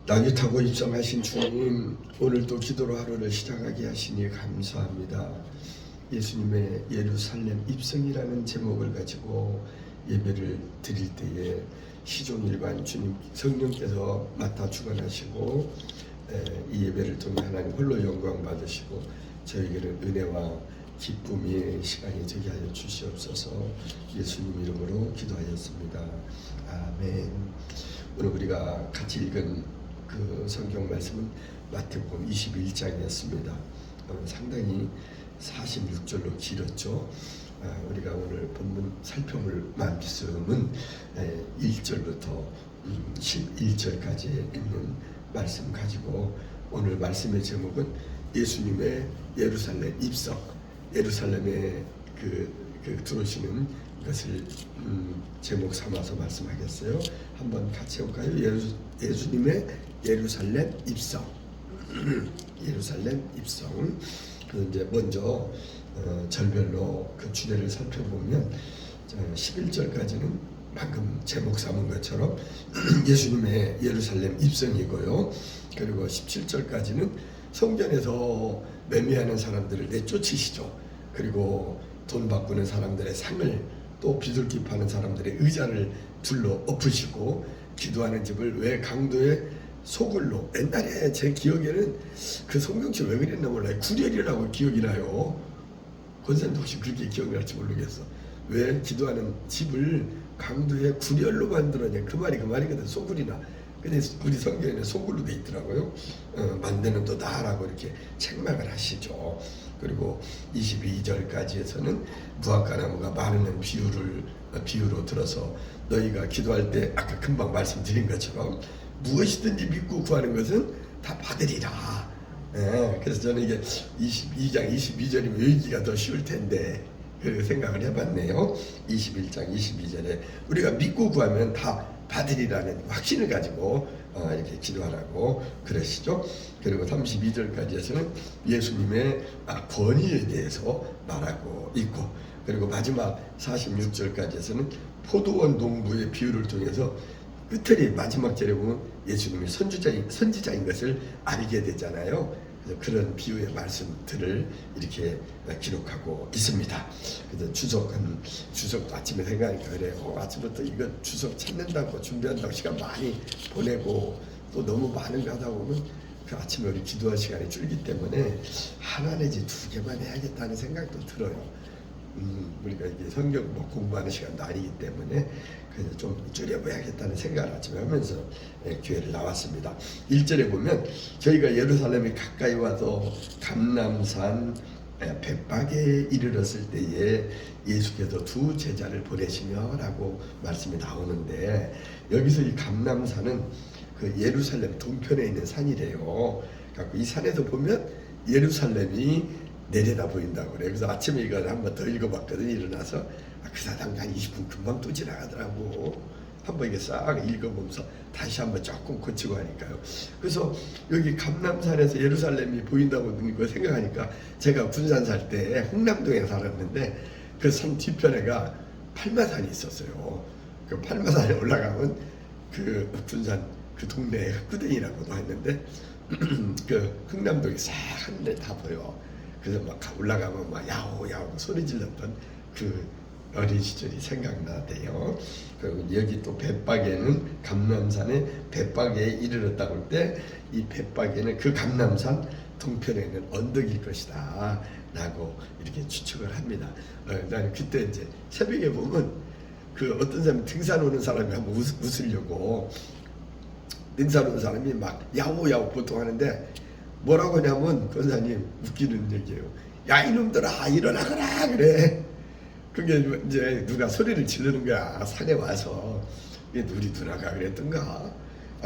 낙이 타고 입성하신 주님, 오늘도 기도로 하루를 시작하게 하시니 감사합니다. 예수님의 예루살렘 입성이라는 제목을 가지고 예배를 드릴 때에 시종일관 주님 성령께서 맡아 주관하시고 이 예배를 통해 하나님 홀로 영광 받으시고 저에게는 은혜와 기쁨의 시간이 되게 하여 주시옵소서. 예수님 이름으로 기도하였습니다. 아멘. 오늘 우리가 같이 읽은 그 성경 말씀은 마태복음 21장이었습니다. 상당히 46절로 길었죠. 우리가 오늘 본문 살펴볼 말씀은 1절부터 11절까지 있는 말씀 가지고 오늘 말씀의 제목은 예수님의 예루살렘 입성, 예루살렘에 들어오시는 것을 제목 삼아서 말씀하겠어요. 한번 같이 해볼까요? 예수님의 예루살렘 입성. 예루살렘 입성. 이제 먼저 절별로 그 주제를 살펴보면 11절까지는 방금 제목 삼은 것처럼 예수님의 예루살렘 입성이고요. 그리고 17절까지는 성전에서 매매하는 사람들을 내쫓으시죠. 그리고 돈 바꾸는 사람들의 상을 또 비둘기 파는 사람들의 의자를 둘러 엎으시고 기도하는 집을 왜 강도의 소굴로, 옛날에 제 기억에는 그 성경책 왜 그랬나 몰라요. 구렬이라고 기억이 나요. 권사님도 혹시 그렇게 기억날지 모르겠어. 왜 기도하는 집을 강도의 구렬로 만들었냐. 그 말이거든. 소굴이나. 근데 우리 성경에는 소굴로 돼 있더라고요. 만드는 또 나라고 이렇게 책망을 하시죠. 그리고 22절까지에서는 무화과나무가 마르는 비유로 들어서 너희가 기도할 때 아까 금방 말씀드린 것처럼 무엇이든지 믿고 구하는 것은 다 받으리라. 그래서 저는 이게 22장 22절이면 여기가 더 쉬울 텐데 그렇게 생각을 해봤네요. 21장 22절에 우리가 믿고 구하면 다 받으리라는 확신을 가지고 이렇게 기도하라고 그러시죠. 그리고 32절까지에서는 예수님의 권위에 대해서 말하고 있고, 그리고 마지막 46절까지에서는 포도원 농부의 비유를 통해서 끝에 마지막 절에 보면 예수님이 선지자인 것을 알게 되잖아요. 그래서 그런 비유의 말씀들을 이렇게 기록하고 있습니다. 그래서 추석 아침에 생각하니까 그래요. 아침부터 이거 추석 찾는다고 준비한다고 시간 많이 보내고 또 너무 많은 거 하다 보면 그 아침에 우리 기도할 시간이 줄기 때문에 하나 내지 두 개만 해야겠다는 생각도 들어요. 우리가 이게 성경 공부하는 시간도 아니기 때문에 그래서 좀 줄여봐야겠다는 생각을 아침에 하면서 교회를 나왔습니다. 1절에 보면 저희가 예루살렘에 가까이 와서 감람산 벳박에 이르렀을 때에 예수께서 두 제자를 보내시며 라고 말씀이 나오는데, 여기서 이 감람산은 그 예루살렘 동편에 있는 산이래요. 이 산에서 보면 예루살렘이 내려다 보인다고 그래요. 그래서 아침에 이걸 한번 더 읽어봤거든요. 일어나서 그 사당 한 20분 금방 또 지나가더라고. 한번 이게 싹 읽어보면서 다시 한번 조금 고치고 하니까요. 그래서 여기 감람산에서 예루살렘이 보인다고 그거 생각하니까 제가 군산 살 때 홍남동에 살았는데 그 산 뒤편에가 팔마산이 있었어요. 그 팔마산에 올라가면 그 군산 그 동네에 흑구댕이라고도 했는데 그 흥남동이 싹 하늘에 다 보여. 그래서 막 올라가면 막 야호 소리 질렀던 그 어린 시절이 생각나대요. 그리고 여기 또 벳박에는 감람산의 벳박에 이르렀다고 할 때 이 벳박에는 그 감람산 동편에 있는 언덕일 것이다 라고 이렇게 추측을 합니다. 나는 그때 이제 새벽에 보면 그 어떤 사람이 등산 오는 사람이 한번 웃으려고 등산 오는 사람이 막 야호 보통 하는데 뭐라고 하냐면 권사님 웃기는 얘기예요. 야 이놈들아 일어나거라 그래. 그게 이제 누가 소리를 지르는 거야. 산에 와서. 우리 누나가 그랬던가.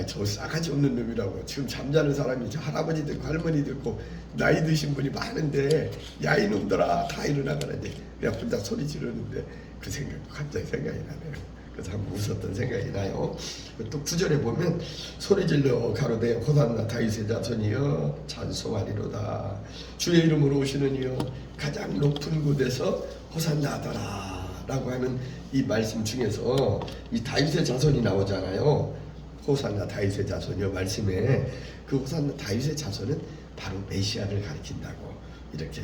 저 싸가지 없는 놈이라고. 지금 잠자는 사람이 할아버지도 있고 할머니도 있고 나이 드신 분이 많은데 야 이놈들아 다 일어나거라. 그냥 혼자 소리 지르는데 그 생각 갑자기 생각이 나네요. 그래서 한번 웃었던 생각이 나요. 또 9절에 보면 소리질러 가로되 호산나 다윗의 자손이여 찬송하리로다. 주의 이름으로 오시는 이여 가장 높은 곳에서 호산나 하더라 라고 하는 이 말씀 중에서 이 다윗의 자손이 나오잖아요. 호산나 다윗의 자손이요 말씀에 그 호산나 다윗의 자손은 바로 메시아를 가리킨다고 이렇게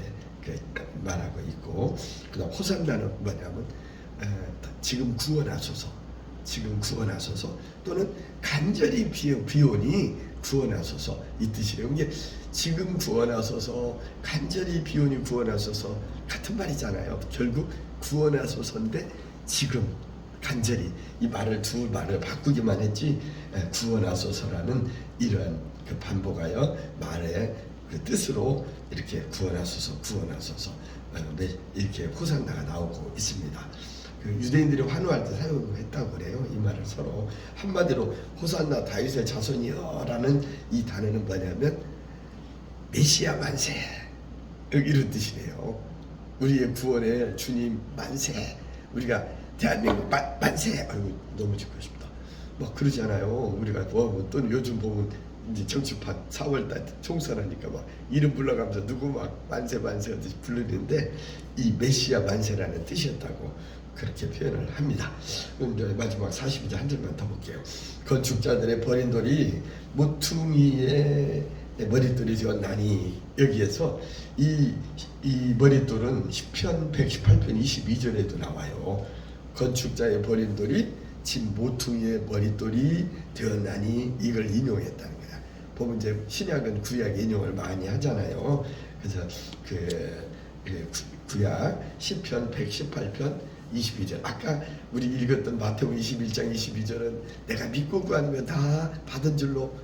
말하고 있고, 그다음 호산나는 뭐냐면 지금 구원하소서, 지금 구원하소서, 또는 간절히 비오니 구원하소서 이 뜻이래요. 이게 지금 구원하소서, 간절히 비오니 구원하소서 같은 말이잖아요. 결국 구원하소서인데 지금 간절히 이 말을 두 말을 바꾸기만 했지 구원하소서라는 이러한 그 반복하여 말의 그 뜻으로 이렇게 구원하소서 구원하소서 이렇게 호산나가 나오고 있습니다. 그 유대인들이 환호할 때 사용했다고 그래요. 이 말을 서로 한마디로 호산나 다윗의 자손이여라는 이 단어는 뭐냐면 메시아 만세 이런 뜻이래요. 우리의 구원의 주님 만세, 우리가 대한민국 만세. 아이고 너무 듣고 싶다. 막 그러잖아요. 우리가 뭐 또는 요즘 보면 이제 정치판 4월달 총선하니까 막 이름 불러가면서 누구 막 만세 만세 하듯이 부르는데 이 메시아 만세라는 뜻이었다고 그렇게 표현을 합니다. 그럼 이제 마지막 42절 한 절만 더 볼게요. 건축자들의 버린 돌이 모퉁이의 머릿돌이 되었나니, 여기에서 이 머릿돌은 시편 118편 22절에도 나와요. 건축자의 버린 돌이 진 모퉁이의 머릿돌이 되었나니, 이걸 인용했다는 거야. 보면 이제 신약은 구약 인용을 많이 하잖아요. 그래서 구약 시편 118편 22절, 아까 우리 읽었던 마태복음 21장 22절은 내가 믿고 구하면 다 받은 줄로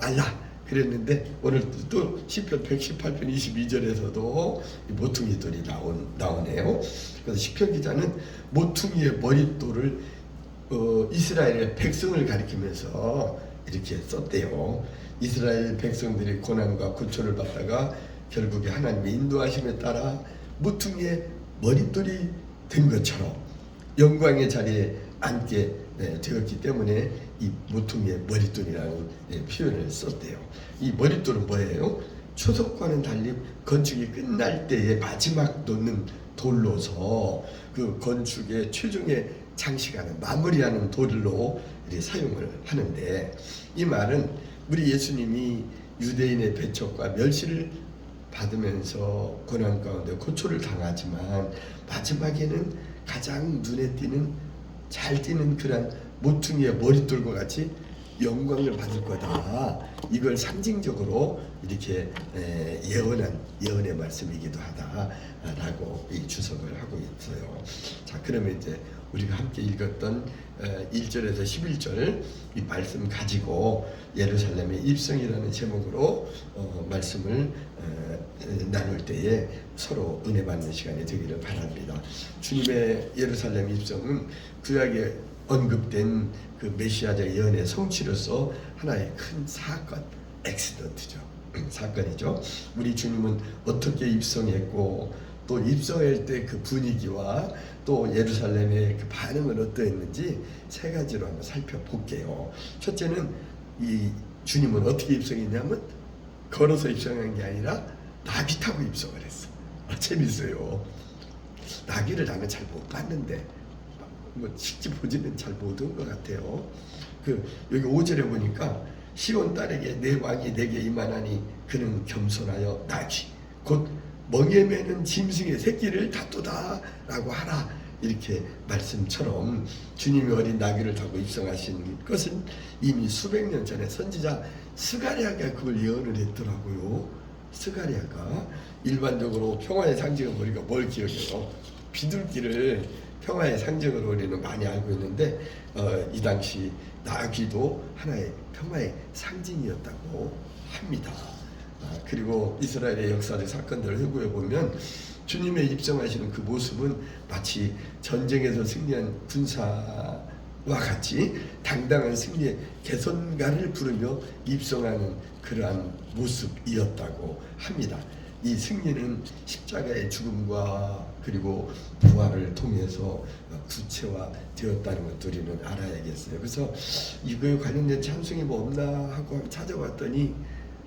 알라 그랬는데, 오늘 또 시편 118편 22절에서도 모퉁이 돌이 나오네요. 그래서 시편 기자는 모퉁이의 머릿돌을 이스라엘의 백성을 가리키면서 이렇게 썼대요. 이스라엘 백성들이 고난과 고초를 받다가 결국에 하나님의 인도하심에 따라 모퉁이의 머릿돌이 된 것처럼 영광의 자리에 앉게 되었기 때문에 이 모퉁이의 머릿돌이라는 표현을 썼대요. 이 머릿돌은 뭐예요? 초석과는 달리 건축이 끝날 때의 마지막 놓는 돌로서 그 건축의 최종에 장식하는 마무리하는 돌로 사용을 하는데, 이 말은 우리 예수님이 유대인의 배척과 멸시를 받으면서 고난 가운데 고초를 당하지만 마지막에는 가장 눈에 띄는 잘 띄는 그런 모퉁이의 머릿돌과 같이 영광을 받을 거다, 이걸 상징적으로 이렇게 예언한 예언의 말씀이기도 하다라고 이 주석을 하고 있어요. 자, 그러면 이제 우리가 함께 읽었던 1절에서 11절 이 말씀 가지고 예루살렘의 입성이라는 제목으로 말씀을 나눌 때에 서로 은혜 받는 시간이 되기를 바랍니다. 주님의 예루살렘 입성은 구약에 언급된 그 메시아적 예언의 성취로서 하나의 큰 사건, 엑시던트죠. 사건이죠. 우리 주님은 어떻게 입성했고 또 입성할 때 그 분위기와 또 예루살렘의 그 반응은 어떠했는지 세 가지로 한번 살펴볼게요. 첫째는 이 주님은 어떻게 입성했냐면 걸어서 입성한 게 아니라 나귀 타고 입성을 했어. 재밌어요. 나귀를 나는 잘 못 봤는데 뭐 실제 보지는 잘 못 온 것 같아요. 여기 5절에 보니까 시온 딸에게 내 왕이 내게 임하나니 그는 겸손하여 나귀 곧 멍에 매는 짐승의 새끼를 다투다 라고 하라, 이렇게 말씀처럼 주님이 어린 나귀를 타고 입성하신 것은 이미 수백 년 전에 선지자 스가랴가 그걸 예언을 했더라고요. 스가랴가 일반적으로 평화의 상징은 우리가 뭘 기억해요? 비둘기를 평화의 상징으로 우리는 많이 알고 있는데 이 당시 나귀도 하나의 평화의 상징이었다고 합니다. 그리고 이스라엘의 역사적 사건들을 회고해 보면 주님의 입성하시는 그 모습은 마치 전쟁에서 승리한 군사와 같이 당당한 승리의 개선가를 부르며 입성하는 그러한 모습이었다고 합니다. 이 승리는 십자가의 죽음과 그리고 부활을 통해서 구체화되었다는 것도 우리는 알아야겠어요. 그래서 이거에 관련된 찬송이 뭐 없나 하고 찾아봤더니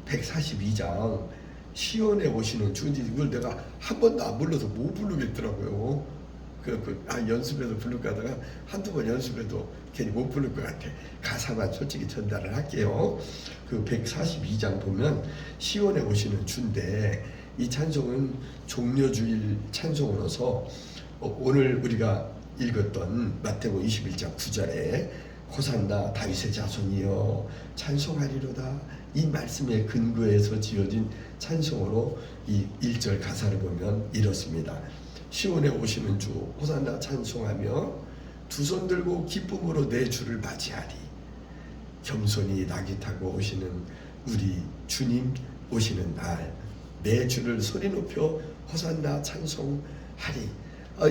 142장 시온에 오시는 주님, 이걸 내가 한 번도 안 불러서 못 부르겠더라고요. 연습해서 부를까 하다가 한두 번 연습해도 괜히 못 부를 것 같아. 가사만 솔직히 전달을 할게요. 그 142장 보면 시온에 오시는 주인데, 이 찬송은 종려주일 찬송으로서 오늘 우리가 읽었던 마태복음 21장 9절에 호산나 다윗의 자손이여 찬송하리로다, 이 말씀의 근거에서 지어진 찬송으로 이 1절 가사를 보면 이렇습니다. 시온에 오시는 주 호산나 찬송하며 두 손 들고 기쁨으로 내 주를 맞이하리. 겸손히 낙이 타고 오시는 우리 주님 오시는 날 내 주를 소리 높여 호산나 찬송하리.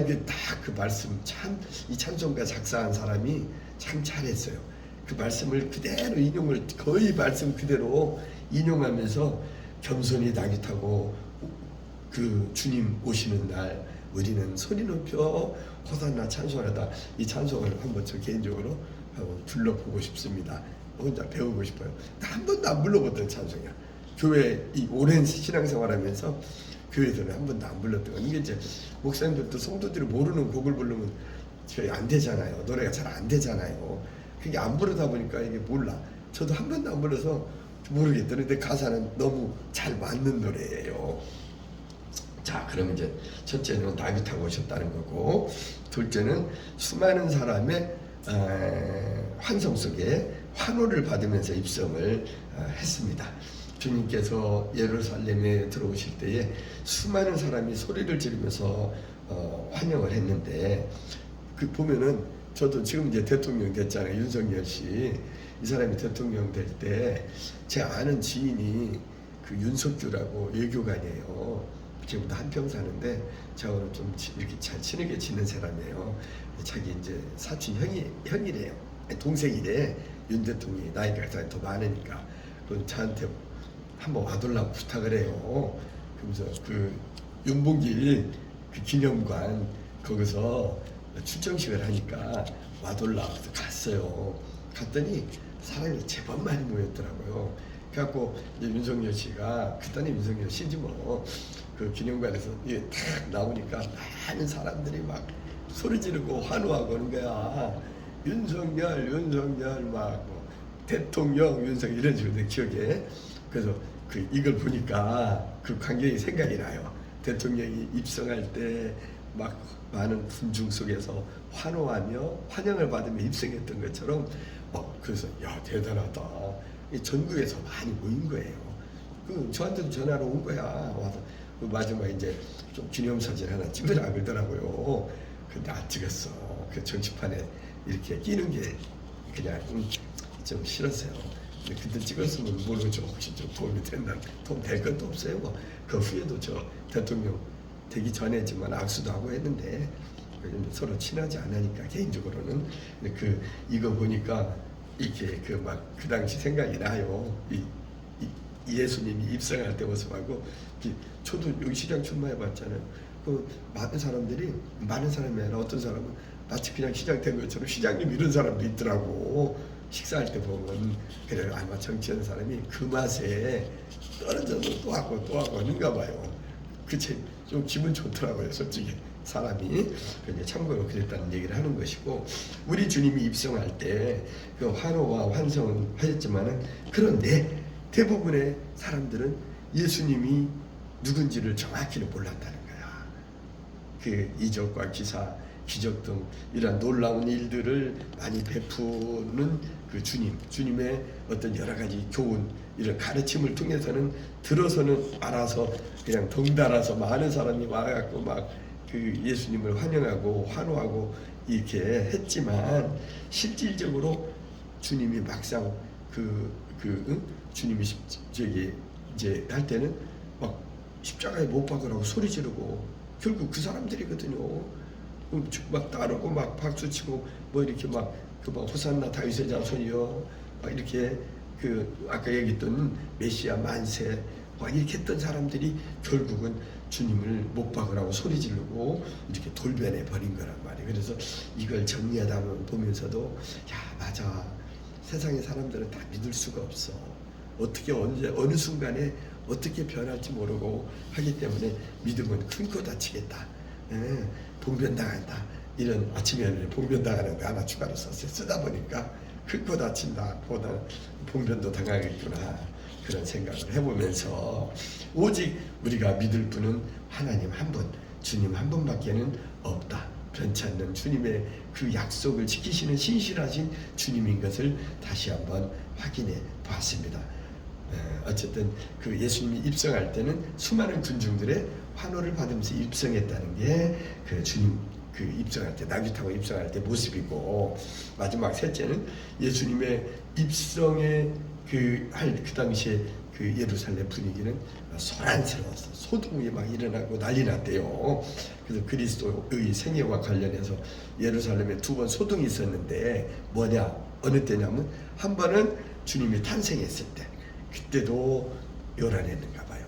이게 다 그 말씀, 참 이 찬송가 작사한 사람이 참 잘했어요. 그 말씀을 그대로 인용을, 거의 말씀 그대로 인용하면서 겸손히 낙이 타고 그 주님 오시는 날 우리는 소리 높여 호산나 찬송하다. 이 찬송을 한번 저 개인적으로 한번 불러보고 싶습니다. 혼자 배우고 싶어요. 한 번도 안 불러봤던 찬송이야. 교회 이 오랜 신앙생활하면서 교회에서는 한 번도 안 불렀던 거. 이게 이제 목사님들도 성도들이 모르는 곡을 부르면 저희 안 되잖아요. 노래가 잘 안 되잖아요. 그게 안 부르다 보니까 이게 몰라. 저도 한 번도 안 불러서 모르겠더라고요. 근데 가사는 너무 잘 맞는 노래예요. 자, 그럼 이제 첫째는 낙이 타고 오셨다는 거고, 둘째는 수많은 사람의 환성 속에 환호를 받으면서 입성을 했습니다. 주님께서 예루살렘에 들어오실 때에 수많은 사람이 소리를 지르면서 환영을 했는데, 그 보면은 저도 지금 이제 대통령 됐잖아요. 윤석열 씨. 이 사람이 대통령 될 때 제 아는 지인이 그 윤석규라고 외교관이에요. 지금도 한평 사는데 저하고는 좀 이렇게 잘 친하게 지낸 사람이에요. 자기 이제 사촌 형이래요. 동생이래. 윤 대통령이 나이가 더 많으니까. 그럼 저한테 한번 와달라고 부탁을 해요. 그러면서 그 윤봉길 그 기념관 거기서 출정식을 하니까 와달라고 갔어요. 갔더니 사람이 제법 많이 모였더라고요. 그래갖고 이제 윤석열 씨가, 그때는 윤석열 씨지 뭐, 그 기념관에서 이게 탁 나오니까 많은 사람들이 막 소리 지르고 환호하고 그런 거야. 윤석열 막 대통령 윤석열 이런 식으로 내 기억에. 그래서 그 이걸 보니까 그 광경이 생각이 나요. 대통령이 입성할 때 막 많은 군중 속에서 환호하며 환영을 받으며 입성했던 것처럼, 그래서 야 대단하다. 전국에서 많이 모인 거예요. 그 저한테도 전화로 온 거야. 와서 그 마지막에 이제 좀 기념사진 하나 찍으라 그러더라고요. 근데 안 찍었어. 그 정치판에 이렇게 끼는 게 그냥 좀 싫었어요. 근데 그때 찍었으면 모르죠. 혹시 좀 도움이 된다. 도움 될 것도 없어요. 그 후에도 저 대통령 되기 전에지만 악수도 하고 했는데 서로 친하지 않으니까 개인적으로는. 근데 이거 보니까 이렇게 그 당시 생각이 나요. 이 예수님이 입성할 때 모습하고. 저도 여기 시장 출마해봤잖아요. 그 많은 사람이 아니라 어떤 사람은 마치 그냥 시장 된 것처럼 시장님 이런 사람도 있더라고. 식사할 때 보면. 그래요. 아마 정치하는 사람이 그 맛에 떨어져서 또 하고 하는가 봐요. 좀 기분 좋더라고요, 솔직히 사람이. 참고로 그랬다는 얘기를 하는 것이고, 우리 주님이 입성할 때 그 환호와 환성은 하셨지만은, 그런데 대부분의 사람들은 예수님이 누군지를 정확히는 몰랐다는 거야. 그 이적과 기사, 기적 등 이러한 놀라운 일들을 많이 베푸는 그 주님의 어떤 여러 가지 교훈, 이런 가르침을 통해서는 들어서는 알아서 그냥 덩달아서 많은 사람이 와갖고 막 그 예수님을 환영하고 환호하고 이렇게 했지만, 실질적으로 주님이 막상 주님이 저기 이제 할 때는 막 십자가에 못 박으라고 소리 지르고, 결국 그 사람들이거든요. 막 따르고 막 박수치고 뭐 이렇게 막 호산나 다윗의 자손이여 막 이렇게 아까 얘기했던 메시아 만세 막 이렇게 했던 사람들이 결국은 주님을 못 박으라고 소리 지르고 이렇게 돌변해 버린 거란 말이에요. 그래서 이걸 정리하다 보면서도 야 맞아, 세상의 사람들은 다 믿을 수가 없어. 어떻게 언제 어느 순간에 어떻게 변할지 모르고 하기 때문에 믿음은 큰 거 다치겠다. 봉변당한다. 이런 아침에 봉변당하는 거 하나 추가로 썼어요. 쓰다 보니까 긁고 다친다 보다 봉변도 당하겠구나, 그런 생각을 해보면서 오직 우리가 믿을 분은 하나님 한 분, 주님 한 분밖에는 없다. 변치 않는 주님의 그 약속을 지키시는 신실하신 주님인 것을 다시 한번 확인해 보았습니다. 어쨌든 그 예수님이 입성할 때는 수많은 군중들의 환호를 받으면서 입성했다는 게 그 주님 그 입성할 때, 나귀 타고 입성할 때 모습이고, 마지막 셋째는 예수님의 입성의 그 당시에 그 예루살렘 분위기는 소란스러웠어. 소동이 막 일어나고 난리 났대요. 그래서 그리스도의 생애와 관련해서 예루살렘에 2번 소동이 있었는데 뭐냐, 어느 때냐면 한 번은 주님이 탄생했을 때, 그때도 요란했는가 봐요.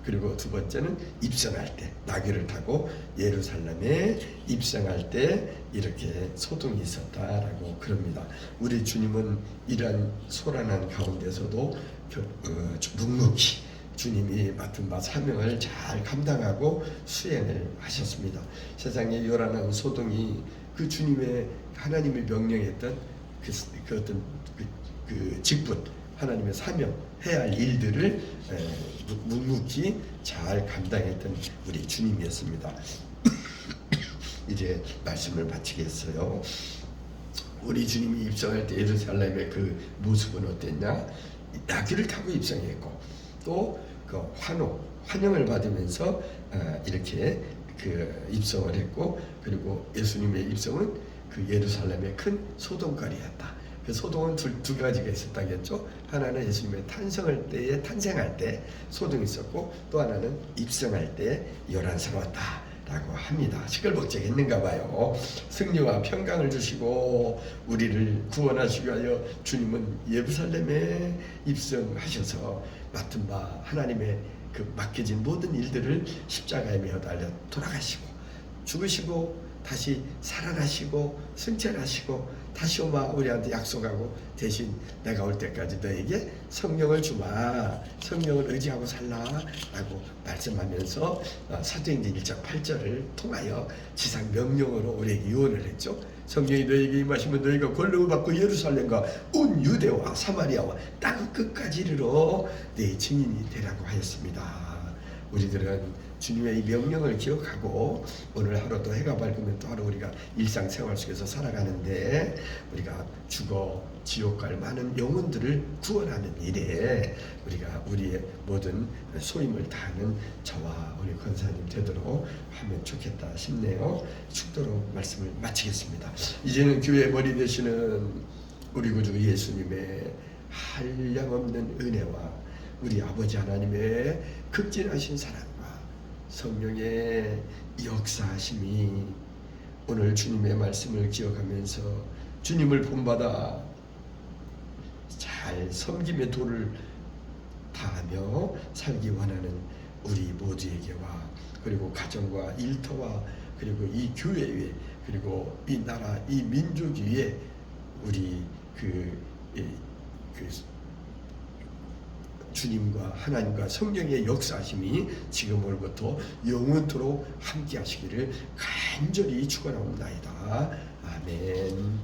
그리고 두 번째는 입성할 때, 나귀를 타고 예루살렘에 입성할 때 이렇게 소동이 있었다라고 그럽니다. 우리 주님은 이러한 소란한 가운데서도 묵묵히 주님이 맡은 바 사명을 잘 감당하고 수행을 하셨습니다. 세상의 요란한 소동이 그 주님의 하나님이 명령했던 그 어떤 그 직분, 하나님의 사명, 해야 할 일들을 묵묵히 잘 감당했던 우리 주님이었습니다. 이제 말씀을 마치겠어요. 우리 주님이 입성할 때 예루살렘의 그 모습은 어땠냐? 나귀를 타고 입성했고, 또 그 환영을 받으면서 이렇게 그 입성을 했고, 그리고 예수님의 입성은 그 예루살렘의 큰 소동거리였다. 그 소동은 두 가지가 있었다겠죠. 하나는 예수님의 탄생할 때 소동이 있었고, 또 하나는 입성할 때 요란스러웠다라고 합니다. 시끌벅적했는가 봐요. 승리와 평강을 주시고 우리를 구원하시기 위하여 주님은 예루살렘에 입성하셔서 맡은 바 하나님의 그 맡겨진 모든 일들을 십자가에 매어 달려 돌아가시고 죽으시고 다시 살아나시고 승천하시고 다시 오마 우리한테 약속하고, 대신 내가 올 때까지 너에게 성령을 주마, 성령을 의지하고 살라 라고 말씀하면서 사도행전 1장 8절을 통하여 지상 명령으로 우리에게 유언을 했죠. 성령이 너에게 임하시면 너희가 권능을 받고 예루살렘과 온 유대와 사마리아와 땅 끝까지 이르러 내 증인이 되라고 하였습니다. 우리들은 주님의 이 명령을 기억하고 오늘 하루도 해가 밝으면 또 하루 우리가 일상생활 속에서 살아가는데, 우리가 죽어 지옥 갈 많은 영혼들을 구원하는 일에 우리가 우리의 모든 소임을 다하는 저와 우리 권사님 되도록 하면 좋겠다 싶네요. 죽도록 말씀을 마치겠습니다. 이제는 교회의 머리 되시는 우리 구주 예수님의 한량없는 은혜와 우리 아버지 하나님의 극진하신 사랑과 성령의 역사하심이 오늘 주님의 말씀을 기억하면서 주님을 본받아 잘 섬김의 도를 다하며 살기 원하는 우리 모두에게와, 그리고 가정과 일터와, 그리고 이 교회 위에, 그리고 이 나라, 이 민족 위에 우리 주님과 하나님과 성령의 역사하심이 지금 오늘부터 영원토록 함께 하시기를 간절히 축원하옵나이다. 아멘.